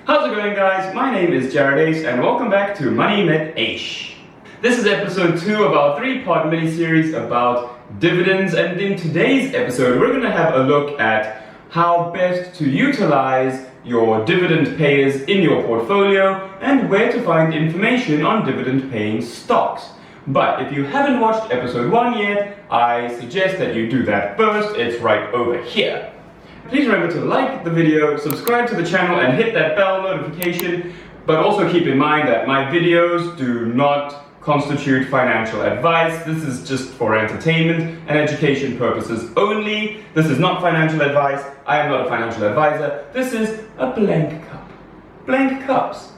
How's it going, guys? My name is Jared and welcome back to MoneyMetEish. This is episode 2 of our 3-part mini-series about dividends, and in today's episode we're going to have a look at how best to utilize your dividend payers in your portfolio and where to find information on dividend paying stocks. But if you haven't watched episode 1 yet, I suggest that you do that first. It's right over here. Please remember to like the video, subscribe to the channel and hit that bell notification, but also keep in mind that my videos do not constitute financial advice. This is just for entertainment and education purposes only. This is not financial advice. I am not a financial advisor. This is a blank cup. Blank cups.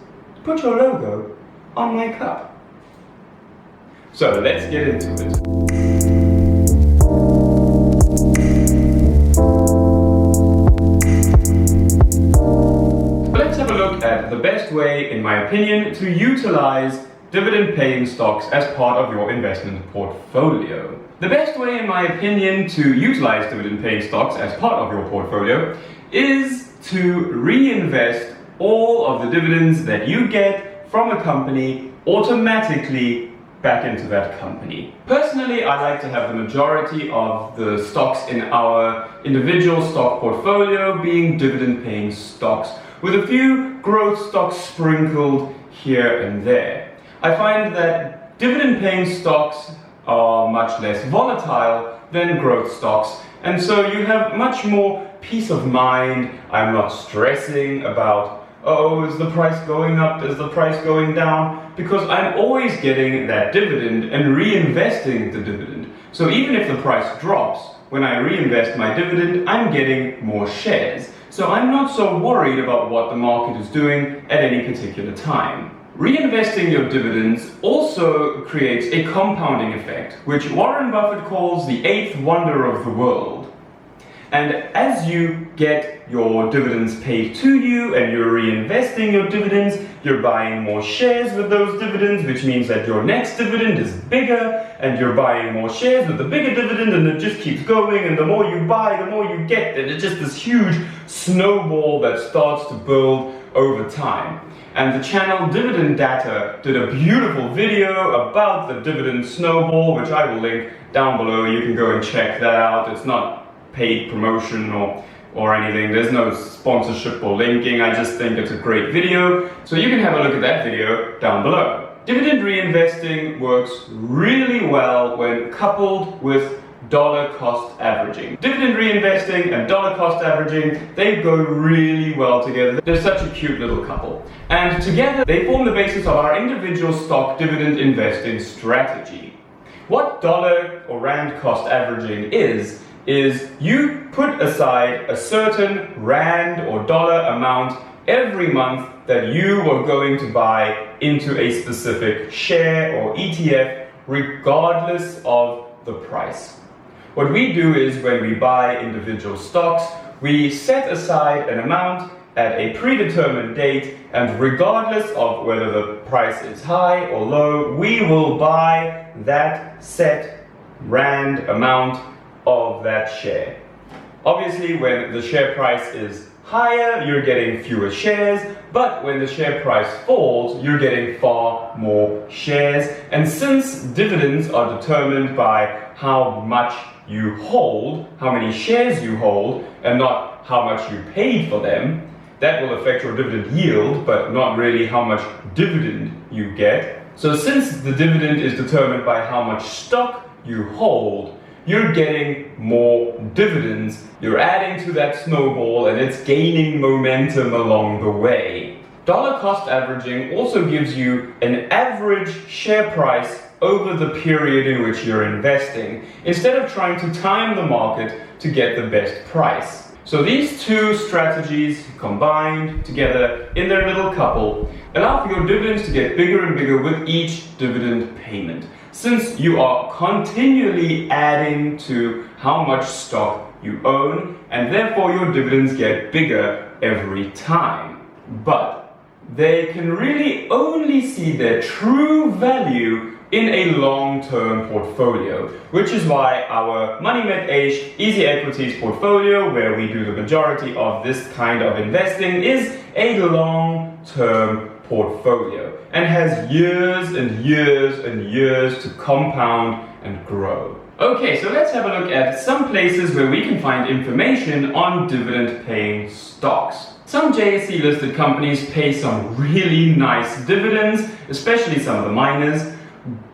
Put your logo on my cup. So let's get into it. Let's have a look at the best way, in my opinion, to utilize dividend-paying stocks as part of your investment portfolio. The best way, in my opinion, to utilize dividend-paying stocks as part of your portfolio is to reinvest all of the dividends that you get from a company automatically back into that company. Personally, I like to have the majority of the stocks in our individual stock portfolio being dividend-paying stocks, with a few growth stocks sprinkled here and there. I find that dividend-paying stocks are much less volatile than growth stocks, and so you have much more peace of mind. I'm not stressing about, oh, is the price going up, is the price going down, because I'm always getting that dividend and reinvesting the dividend. So even if the price drops, when I reinvest my dividend, I'm getting more shares. So I'm not so worried about what the market is doing at any particular time. Reinvesting your dividends also creates a compounding effect, which Warren Buffett calls the 8th wonder of the world. And as you get your dividends paid to you and you're reinvesting your dividends, you're buying more shares with those dividends, which means that your next dividend is bigger, and you're buying more shares with the bigger dividend, and it just keeps going, and the more you buy, the more you get, and it's just this huge snowball that starts to build over time. And the channel Dividend Data did a beautiful video about the dividend snowball, which I will link down below. You can go and check that out. It's not paid promotion or anything. There's no sponsorship or linking. I just think it's a great video. So you can have a look at that video down below. Dividend reinvesting works really well when coupled with dollar cost averaging. Dividend reinvesting and dollar cost averaging, they go really well together. They're such a cute little couple. And together they form the basis of our individual stock dividend investing strategy. What dollar or rand cost averaging is you put aside a certain rand or dollar amount every month that you are going to buy into a specific share or ETF, regardless of the price. What we do is, when we buy individual stocks, we set aside an amount at a predetermined date, and regardless of whether the price is high or low, we will buy that set rand amount of that share. Obviously, when the share price is higher, you're getting fewer shares, but when the share price falls, you're getting far more shares. And since dividends are determined by how much you hold, how many shares you hold, and not how much you paid for them, that will affect your dividend yield, but not really how much dividend you get. So since the dividend is determined by how much stock you hold, you're getting more dividends, you're adding to that snowball, and it's gaining momentum along the way. Dollar cost averaging also gives you an average share price over the period in which you're investing, instead of trying to time the market to get the best price. So these two strategies combined together in their little couple allow for your dividends to get bigger and bigger with each dividend payment, since you are continually adding to how much stock you own, and therefore your dividends get bigger every time. But they can really only see their true value in a long-term portfolio, which is why our MoneyMetEish EasyEquities portfolio, where we do the majority of this kind of investing, is a long-term portfolio and has years and years and years to compound and grow. Okay, so let's have a look at some places where we can find information on dividend-paying stocks. Some JSE listed companies pay some really nice dividends, especially some of the miners,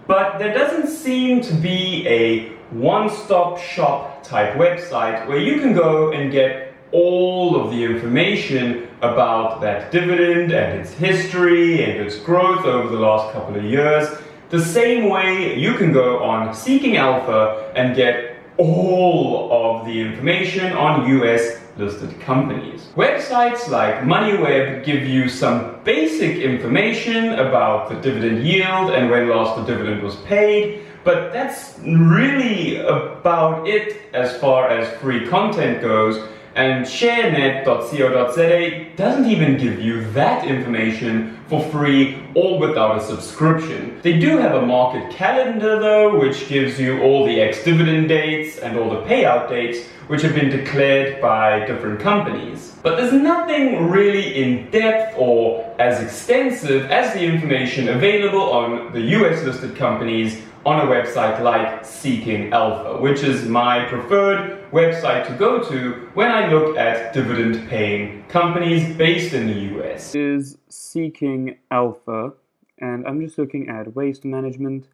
but there doesn't seem to be a one-stop shop type website where you can go and get all of the information about that dividend and its history and its growth over the last couple of years. The same way you can go on SeekingAlpha and get all of the information on US listed companies. Websites like Moneyweb give you some basic information about the dividend yield and when last the dividend was paid, but that's really about it as far as free content goes. And Sharenet.co.za doesn't even give you that information for free or without a subscription. They do have a market calendar though, which gives you all the ex-dividend dates and all the payout dates, which have been declared by different companies. But there's nothing really in depth or as extensive as the information available on the US listed companies on a website like SeekingAlpha, which is my preferred website to go to when I look at dividend-paying companies based in the US. This is SeekingAlpha, and I'm just looking at waste management,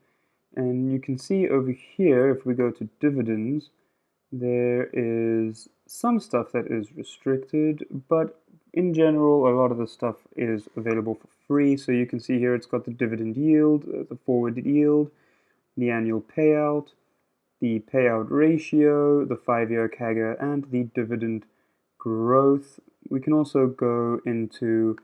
and you can see over here, if we go to dividends, there is some stuff that is restricted, but in general, a lot of the stuff is available for free. So you can see here it's got the dividend yield, the forward yield, the annual payout, the payout ratio, the 5-year CAGR, and the dividend growth. We can also go into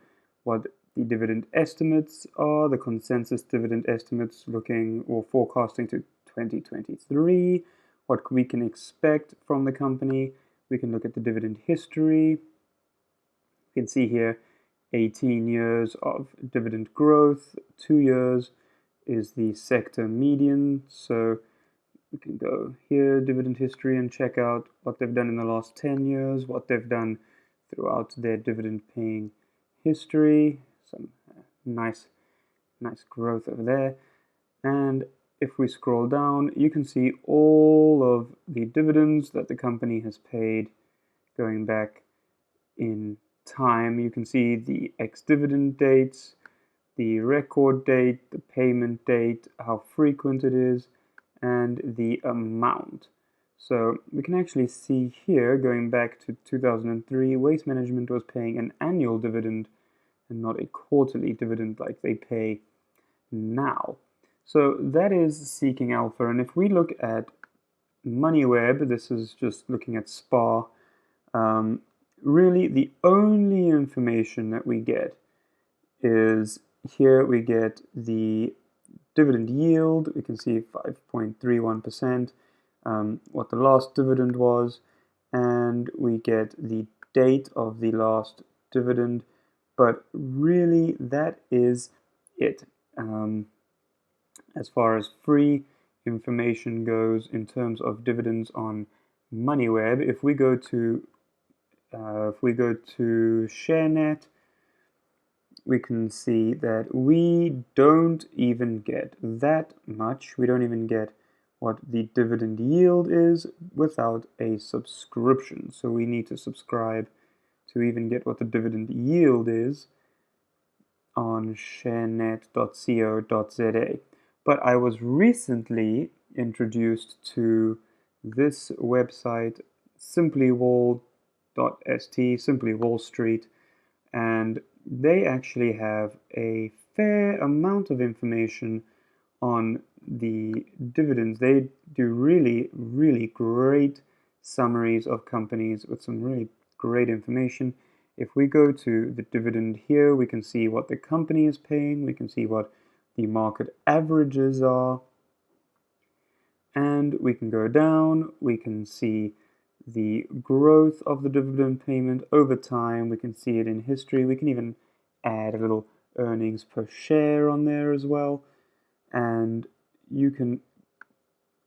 what the dividend estimates are, the consensus dividend estimates looking or forecasting to 2023, what we can expect from the company. We can look at the dividend history. You can see here 18 years of dividend growth, 2 years is the sector median. So we can go here, dividend history, and check out what they've done in the last 10 years, what they've done throughout their dividend paying history. Some nice growth over there. And if we scroll down, you can see all of the dividends that the company has paid going back in time. You can see the ex-dividend dates, the record date, the payment date, how frequent it is, and the amount. So we can actually see here, going back to 2003, Waste Management was paying an annual dividend and not a quarterly dividend like they pay now. So that is SeekingAlpha. And if we look at Moneyweb, this is just looking at SPA, really the only information that we get is here we get the dividend yield. We can see 5.31%, what the last dividend was, and we get the date of the last dividend, but really that is it. As far as free information goes in terms of dividends on Moneyweb, if we go to Sharenet, we can see that we don't even get that much. We don't even get what the dividend yield is without a subscription. So we need to subscribe to even get what the dividend yield is on sharenet.co.za. But I was recently introduced to this website, Simplywall.st, Simply Wall Street, and they actually have a fair amount of information on the dividends. They do really, really great summaries of companies with some really great information. If we go to the dividend here, we can see what the company is paying, we can see what the market averages are, and we can go down, we can see the growth of the dividend payment over time, we can see it in history, we can even add a little earnings per share on there as well. And you can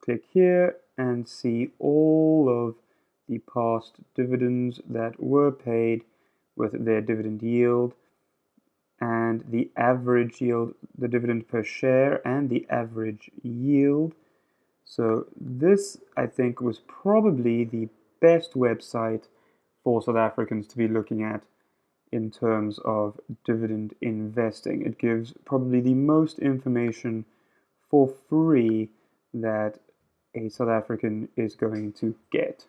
click here and see all of the past dividends that were paid with their dividend yield and the average yield, the dividend per share and the average yield. So this, I think, was probably the best website for South Africans to be looking at in terms of dividend investing. It gives probably the most information for free that a South African is going to get.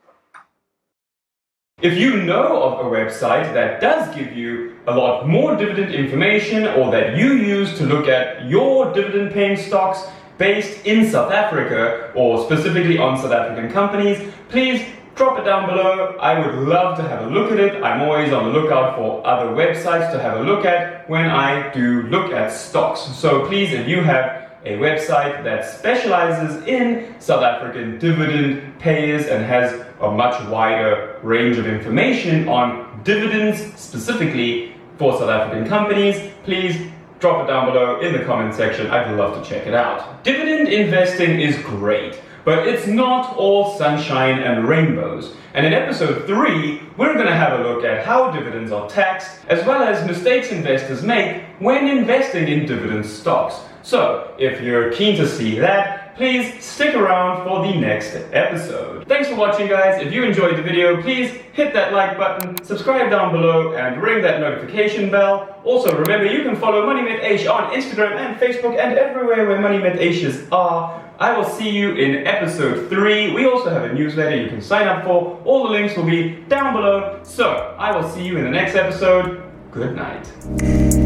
If you know of a website that does give you a lot more dividend information, or that you use to look at your dividend paying stocks based in South Africa, or specifically on South African companies, please drop it down below. I would love to have a look at it. I'm always on the lookout for other websites to have a look at when I do look at stocks. So please, if you have a website that specializes in South African dividend payers and has a much wider range of information on dividends specifically for South African companies, please drop it down below in the comment section. I'd love to check it out. Dividend investing is great, but it's not all sunshine and rainbows. And in episode 3, we're going to have a look at how dividends are taxed, as well as mistakes investors make when investing in dividend stocks. So, if you're keen to see that, please stick around for the next episode. Thanks for watching, guys. If you enjoyed the video, please hit that like button, subscribe down below, and ring that notification bell. Also, remember, you can follow MoneyMetEish on Instagram and Facebook and everywhere where MoneyMetEishes are. I will see you in episode 3. We also have a newsletter you can sign up for. All the links will be down below. So, I will see you in the next episode. Good night.